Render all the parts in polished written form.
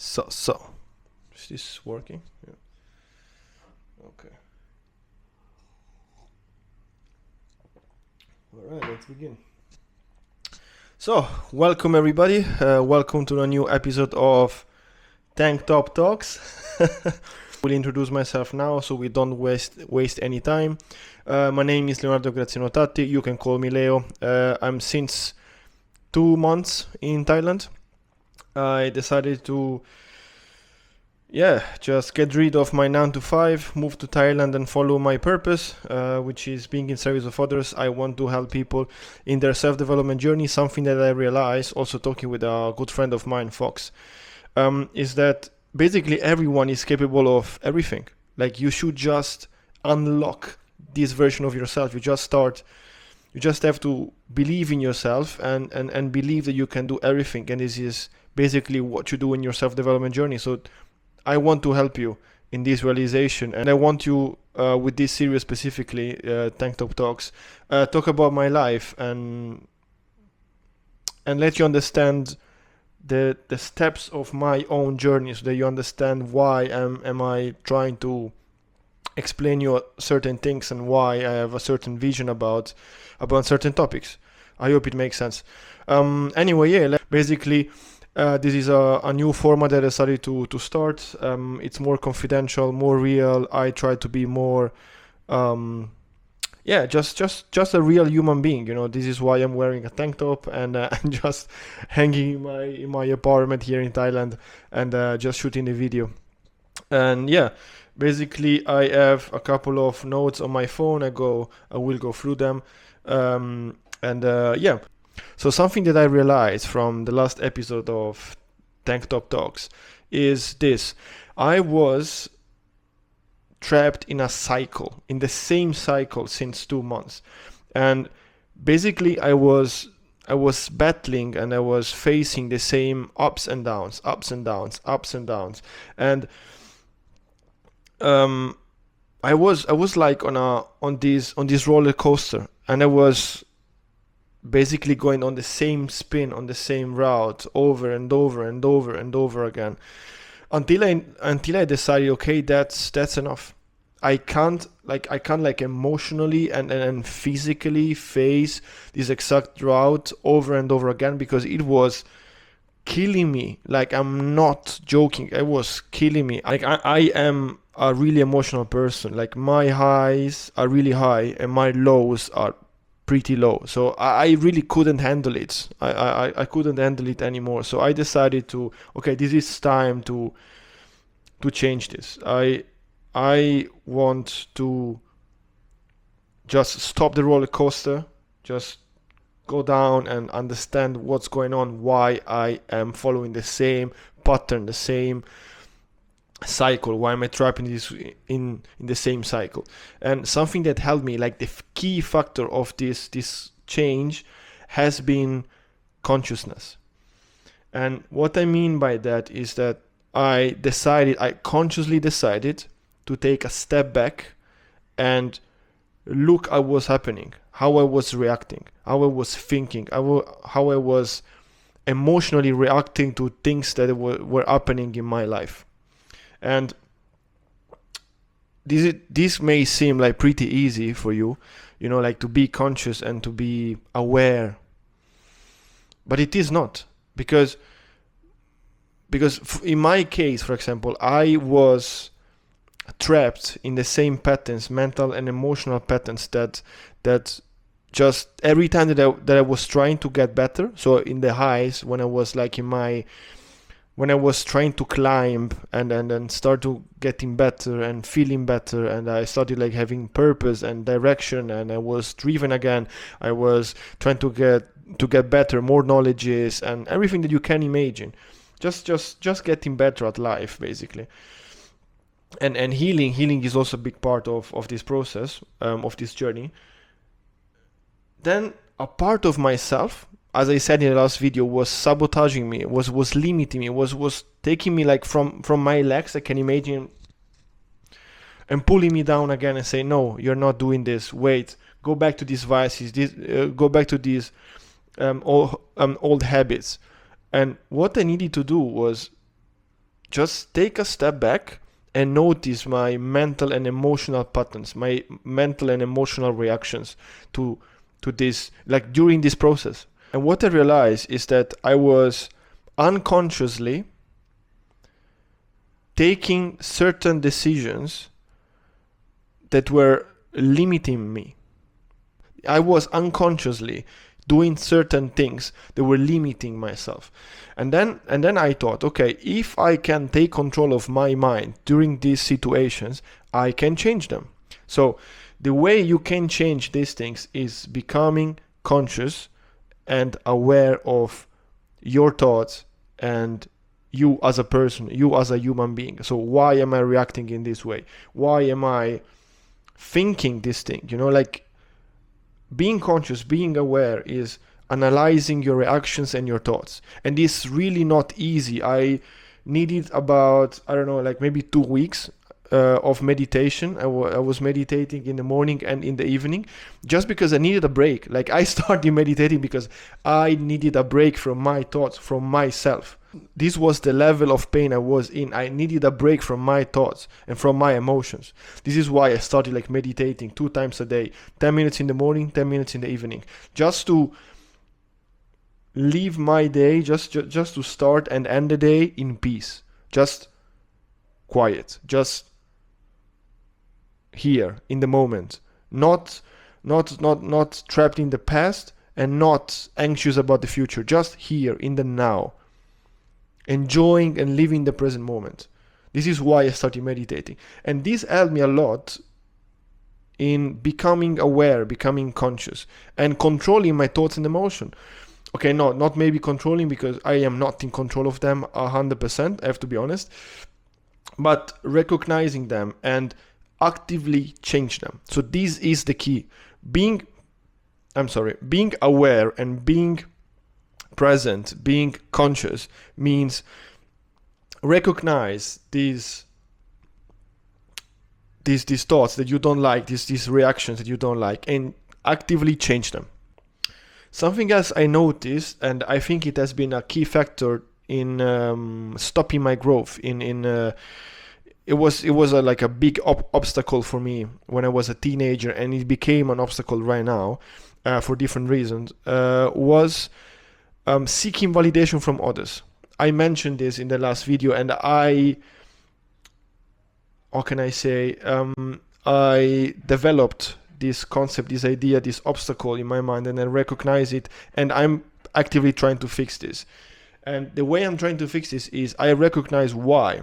So, is this working? Yeah. Okay. All right, let's begin. So, welcome everybody. Welcome to a new episode of Tank Top Talks. Will introduce myself now, so we don't waste any time. My name is Leonardo Graziano Tatti. You can call me Leo. I'm since 2 months in Thailand. I decided to just get rid of my 9 to 5, move to Thailand and follow my purpose, which is being in service of others. I want to help people in their self-development journey. Something that I realized, also talking with a good friend of mine, Fox, is that basically everyone is capable of everything. Like, you should just unlock this version of yourself. You just have to believe in yourself and believe that you can do everything. And this is basically what you do in your self-development journey. So I want to help you in this realization, and I want you, with this series specifically, Tank Top Talks, talk about my life and let you understand the steps of my own journey, so that you understand why am I trying to explain you certain things and why I have a certain vision about certain topics. I hope it makes sense. Basically, this is a new format that I decided to start. It's more confidential, more real. I try to be more, just a real human being. You know, this is why I'm wearing a tank top and I'm just hanging in my apartment here in Thailand and just shooting the video. And basically I have a couple of notes on my phone. I will go through them. So something that I realized from the last episode of Tank Top Talks is this. I was trapped in a cycle, in the same cycle since 2 months. And basically I was battling and I was facing the same ups and downs. And I was like on this roller coaster, and I was basically going on the same spin, on the same route, over and over again, until I decided, okay, that's enough. I can't emotionally and physically face this exact route over and over again, because it was killing me. Like, I'm not joking, it was killing me. Like, I am a really emotional person. Like, my highs are really high and my lows are pretty low. So I really couldn't handle it. I couldn't handle it anymore. So I decided to, okay, this is time to change this. I want to just stop the roller coaster, just go down and understand what's going on, why I am following the same pattern, the same cycle, why am I trapped in the same cycle. And something that helped me, like the key factor of this change, has been consciousness. And what I mean by that is that I consciously decided to take a step back and look at what's happening, how I was reacting, how I was thinking, how I was emotionally reacting to things that were happening in my life. And this may seem like pretty easy for you, like to be conscious and to be aware, but it is not, because in my case, for example, I was trapped in the same patterns, mental and emotional patterns, that just every time that I was trying to get better. So in the highs, when I was like when I was trying to climb and start to getting better and feeling better, and I started like having purpose and direction, and I was driven again. I was trying to get better, more knowledges and everything that you can imagine. Just getting better at life, basically. And healing is also a big part of this process, of this journey. Then a part of myself, as I said in the last video, was sabotaging me, was limiting me, was taking me like from my legs, I can imagine, and pulling me down again and say, no, you're not doing this, wait, go back to these vices, go back to these old habits. And what I needed to do was just take a step back and notice my mental and emotional patterns, my mental and emotional reactions to this, like during this process. And what I realized is that I was unconsciously taking certain decisions that were limiting me. I was unconsciously doing certain things that were limiting myself. And then I thought, okay, if I can take control of my mind during these situations, I can change them. So the way you can change these things is becoming conscious and aware of your thoughts and you as a person, you as a human being. So why am I reacting in this way? Why am I thinking this thing? Like being conscious, being aware is analyzing your reactions and your thoughts. And it's really not easy. I needed about, I don't know, like maybe 2 weeks of meditation. I was meditating in the morning and in the evening just because I needed a break. Like I started meditating because I needed a break from my thoughts, from myself. This was the level of pain I was in. I needed a break from my thoughts and from my emotions. This is why I started like meditating 2 times a day, 10 minutes in the morning, 10 minutes in the evening, just to leave my day, just to start and end the day in peace, just quiet, just here in the moment, not trapped in the past and not anxious about the future, just here in the now, enjoying and living the present moment. This is why I started meditating, and this helped me a lot in becoming aware, becoming conscious, and controlling my thoughts and emotion. Okay, no, not maybe controlling, because I am not in control of them 100%, I have to be honest, but recognizing them and actively change them. So this is the key. Being aware and being present, being conscious, means recognize these thoughts that you don't like, these reactions that you don't like, and actively change them. Something else I noticed, and I think it has been a key factor in stopping my growth, it was like a big obstacle for me when I was a teenager, and it became an obstacle right now for different reasons, was seeking validation from others. I mentioned this in the last video, and I developed this concept, this idea, this obstacle in my mind, and then recognize it, and I'm actively trying to fix this. And the way I'm trying to fix this is I recognize why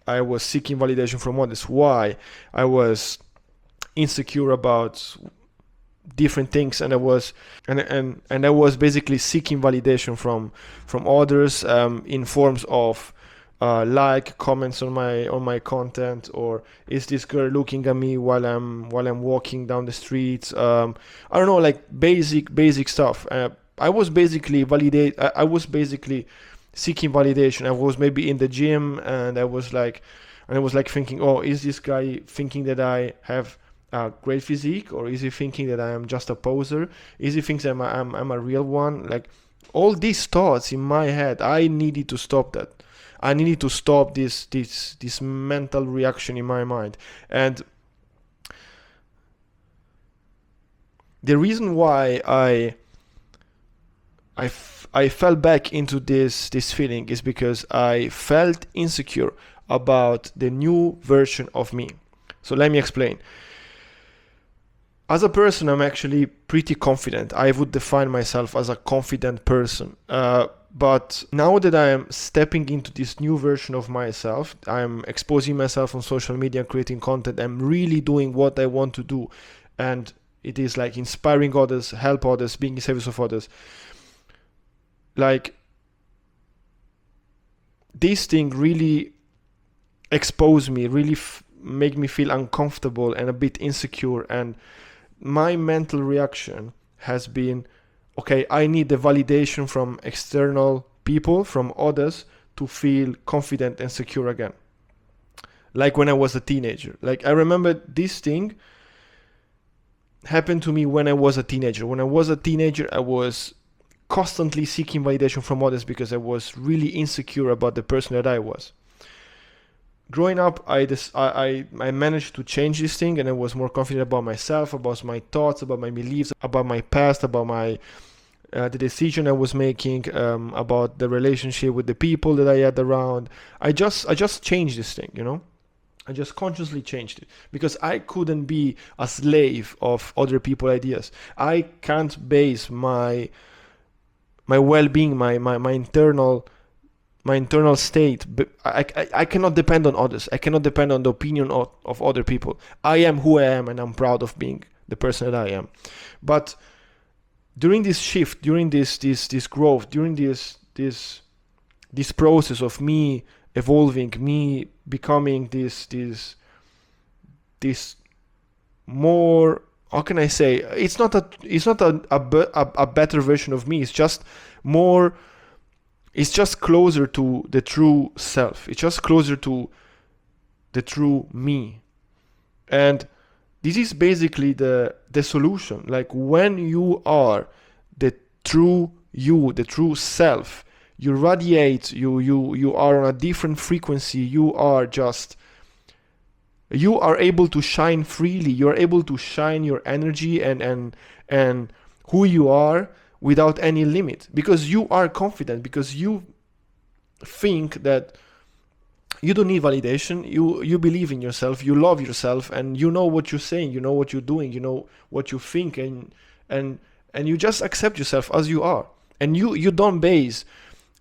I was seeking validation from others, why I was insecure about different things, and I was basically seeking validation from others in forms of like comments on my content, or is this girl looking at me while I'm walking down the streets? I don't know, like basic stuff. I was basically seeking validation. I was maybe in the gym, and I was like thinking, oh, is this guy thinking that I have a great physique, or is he thinking that I am just a poser? Is he thinks I'm a real one? Like all these thoughts in my head, I needed to stop that. I needed to stop this mental reaction in my mind. And the reason why I fell back into this feeling is because I felt insecure about the new version of me. So let me explain. As a person, I'm actually pretty confident. I would define myself as a confident person. But now that I am stepping into this new version of myself, I'm exposing myself on social media, creating content, I'm really doing what I want to do. And it is like inspiring others, help others, being in service of others. Like, this thing really exposed me, really make me feel uncomfortable and a bit insecure. And my mental reaction has been, okay, I need the validation from external people, from others, to feel confident and secure again. Like when I was a teenager. Like I remember this thing happened to me when I was a teenager. When I was a teenager, I was constantly seeking validation from others because I was really insecure about the person that I was. growing up, I managed to change this thing, and I was more confident about myself, about my thoughts, about my beliefs, about my past, about my the decision I was making, about the relationship with the people that I had around. I just changed this thing, you know. I just consciously changed it because I couldn't be a slave of other people's ideas. I can't base my well-being, my internal state. But I cannot depend on others. I cannot depend on the opinion of other people. I am who I am, and I'm proud of being the person that I am. But during this shift, during this growth, during this process of me evolving, me becoming this more, how can I say, it's not a better version of me. It's just more, it's just closer to the true self. It's just closer to the true me. And this is basically the solution. Like when you are the true you, the true self, you radiate, you are on a different frequency. You are able to shine freely. You are able to shine your energy and who you are without any limit, because you are confident, because you think that you don't need validation. You believe in yourself, you love yourself, and you know what you're saying, you know what you're doing, you know what you think, and you just accept yourself as you are. And you don't base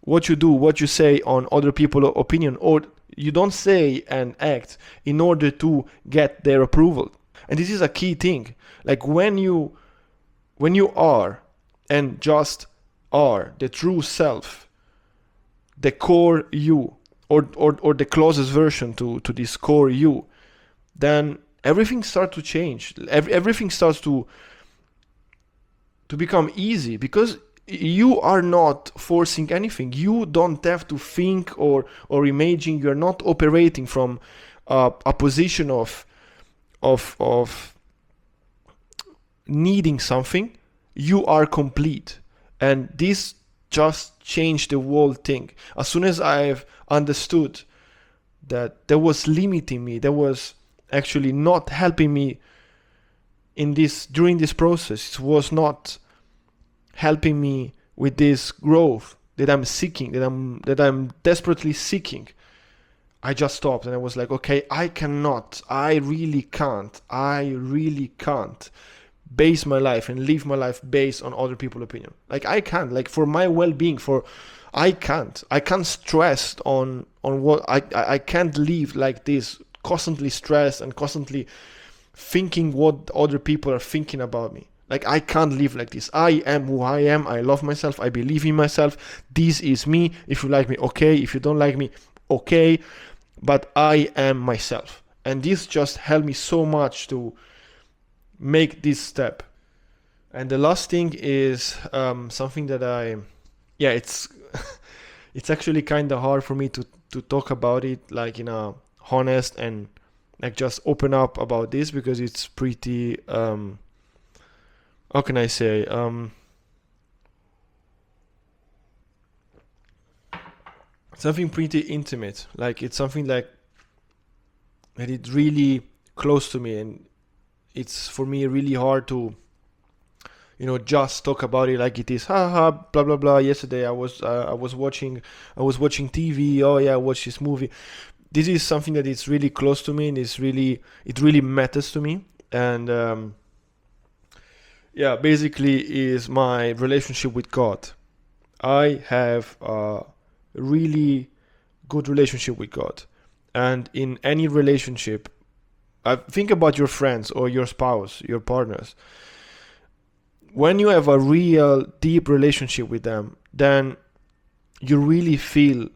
what you do, what you say on other people's opinion, or you don't say and act in order to get their approval. And this is a key thing. Like when you are and just are the true self, the core you, or the closest version to this core you, then everything starts to change. Everything starts to become easy, because you are not forcing anything. You don't have to think or imagine. You're not operating from a position of needing something. You are complete, and this just changed the whole thing. As soon as I've understood that there was limiting me, there was actually not helping me during this process, it was not helping me with this growth that I'm seeking, that I'm desperately seeking, I just stopped and I was like, okay, I really can't base my life and live my life based on other people's opinion. Like I can't, like for my well-being, I can't stress on what I can't live like this, constantly stressed and constantly thinking what other people are thinking about me. Like I can't live like this. I am who I am. I love myself. I believe in myself. This is me. If you like me, okay. If you don't like me, okay. But I am myself. And this just helped me so much to make this step. And the last thing is something that it's it's actually kind of hard for me to talk about it like in a honest and like just open up about this, because it's pretty how can I say, something pretty intimate. Like it's something like that it's really close to me, and it's for me really hard to just talk about it like it is. Haha, blah blah blah. Yesterday I was watching TV. Oh yeah, I watched this movie. This is something that is really close to me, and it really matters to me. And basically is my relationship with God. I have a really good relationship with God. And in any relationship, think about your friends or your spouse, your partners. When you have a real deep relationship with them, then you really feel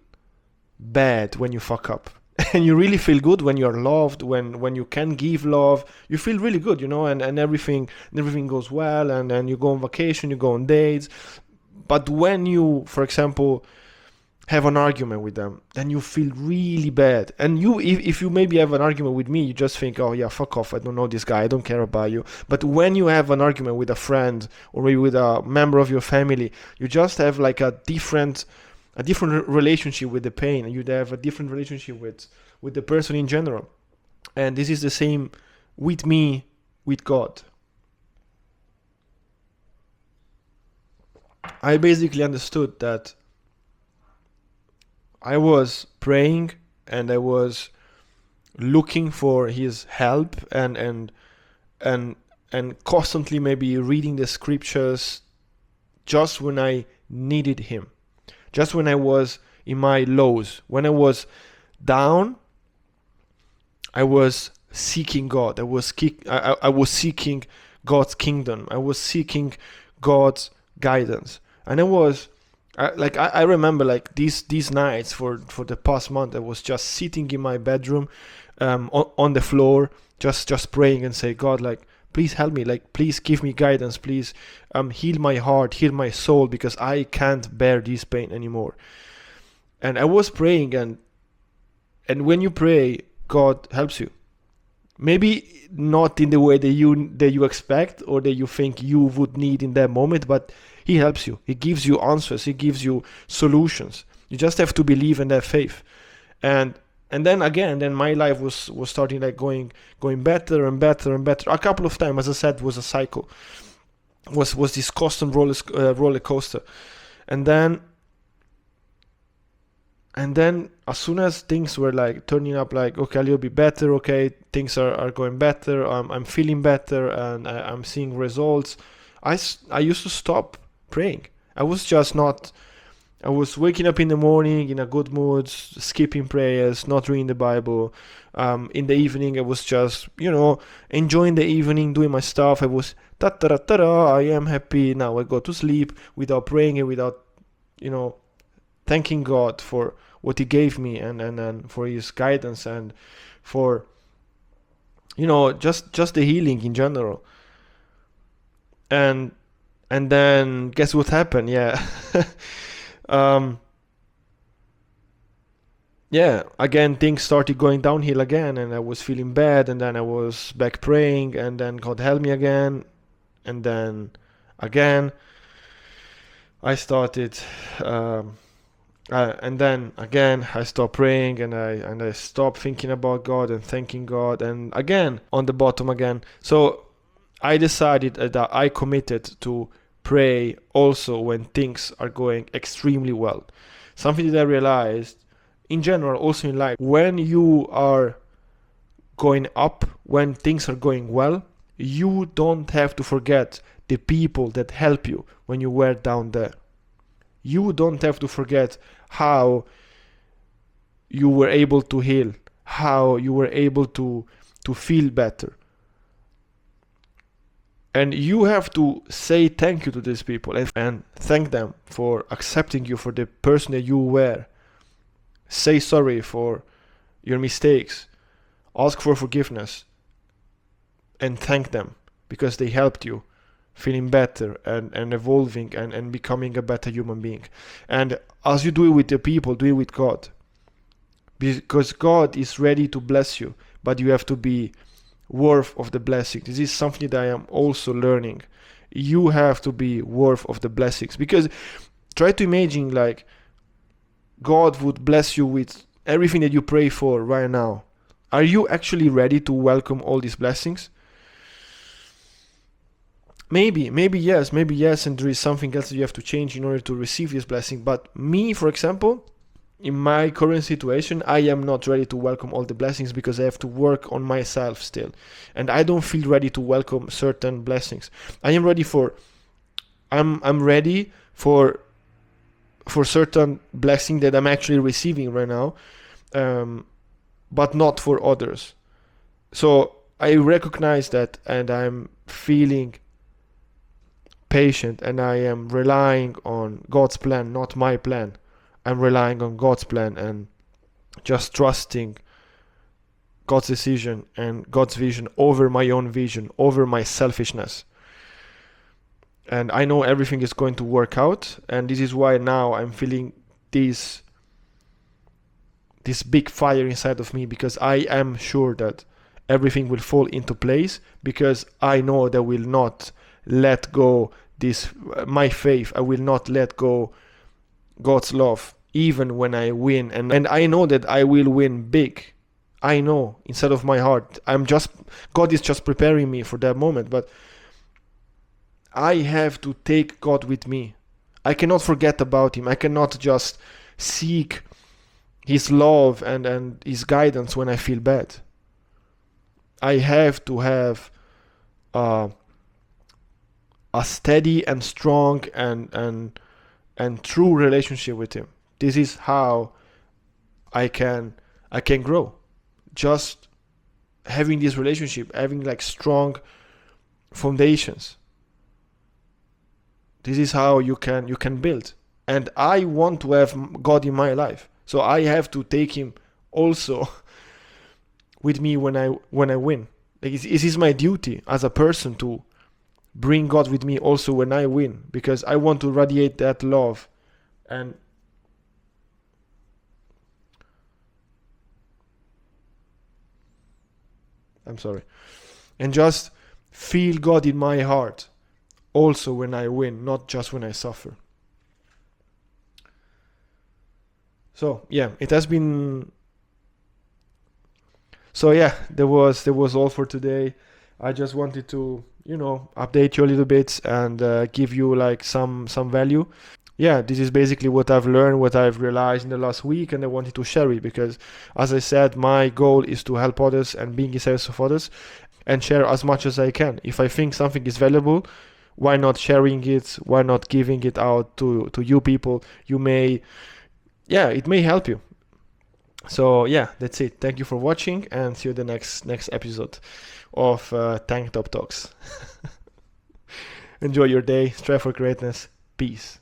bad when you fuck up. And you really feel good when you're loved, when you can give love. You feel really good, and everything goes well, and then you go on vacation, you go on dates. But when you, for example, have an argument with them, then you feel really bad. And if you maybe have an argument with me, you just think, oh yeah, fuck off, I don't know this guy, I don't care about you. But when you have an argument with a friend or maybe with a member of your family, you just have like a different a different relationship with the pain, and you'd have a different relationship with the person in general. And this is the same with me, with God. I basically understood that I was praying and I was looking for his help, and constantly maybe reading the scriptures just when I needed him, just when I was in my lows, when I was down. I was seeking God. I was seeking God's kingdom. I was seeking God's guidance. And I remember like these nights for the past month, I was just sitting in my bedroom, on the floor, just praying and say, God, like, please help me, like, please give me guidance, please heal my heart, heal my soul, because I can't bear this pain anymore. And I was praying, and when you pray, God helps you. Maybe not in the way that you expect or that you think you would need in that moment, but he helps you. He gives you answers. He gives you solutions. You just have to believe and have faith. And then my life was starting like going better and better and better. A couple of times, as I said, was a cycle. Was this constant roller coaster. And then as soon as things were like turning up, like, okay, a little bit better, okay, things are going better, I'm feeling better, and I'm seeing results, I used to stop praying. I was waking up in the morning in a good mood, skipping prayers, not reading the Bible. In the evening, I was just, enjoying the evening, doing my stuff. I was, ta-ta-ta-ta, I am happy, now I go to sleep, without praying and without, thanking God for what he gave me, and for his guidance, and for just the healing in general. And then guess what happened? Again things started going downhill again, and I was feeling bad, and then I was back praying, and then God helped me again, and then again I started and then again I stopped praying, and I stopped thinking about God and thanking God, and again on the bottom again. So I decided that I committed to pray also when things are going extremely well. Something that I realized in general, also in life, when you are going up, when things are going well, you don't have to forget the people that help you when you were down there. You don't have to forget how you were able to heal, how you were able to feel better. And you have to say thank you to these people, and thank them for accepting you for the person that you were. Say sorry for your mistakes. Ask for forgiveness. And thank them because they helped you feeling better and evolving and becoming a better human being. And as you do it with the people, do it with God. Because God is ready to bless you, but you have to be worth of the blessing. This is something that I am also learning. You have to be worth of the blessings, because try to imagine like God would bless you with everything that you pray for right now. Are you actually ready to welcome all these blessings? Maybe yes, and there is something else that you have to change in order to receive this blessing. But me, for example, in my current situation, I am not ready to welcome all the blessings because I have to work on myself still. And I don't feel ready to welcome certain blessings. I'm ready for certain blessing that I'm actually receiving right now, but not for others. So I recognize that, and I'm feeling patient, and I am relying on God's plan, not my plan. I'm relying on God's plan and just trusting God's decision and God's vision over my own vision, over my selfishness. And I know everything is going to work out, and this is why now I'm feeling this big fire inside of me, because I am sure that everything will fall into place, because I know that I will not let go my faith. I will not let go God's love. even when I win. And I know that I will win big. I know inside of my heart. God is just preparing me for that moment. But I have to take God with me. I cannot forget about Him. I cannot just seek His love and His guidance when I feel bad. I have to have a steady and strong and true relationship with Him. This is how I can grow. Just having this relationship, having like strong foundations. This is how you can build. And I want to have God in my life. So I have to take Him also with me when I win. Like it is my duty as a person to bring God with me also when I win, because I want to radiate that love and and just feel God in my heart also when I win, not just when I suffer. So yeah, it has been. So yeah, there was all for today. I just wanted to update you a little bit and give you like some value. Yeah, this is basically what I've learned, what I've realized in the last week, and I wanted to share it because, as I said, my goal is to help others and being in service of others and share as much as I can. If I think something is valuable, why not sharing it? Why not giving it out to you people? It may help you. So yeah, that's it. Thank you for watching, and see you in the next episode of Tank Top Talks. Enjoy your day. Strive for greatness. Peace.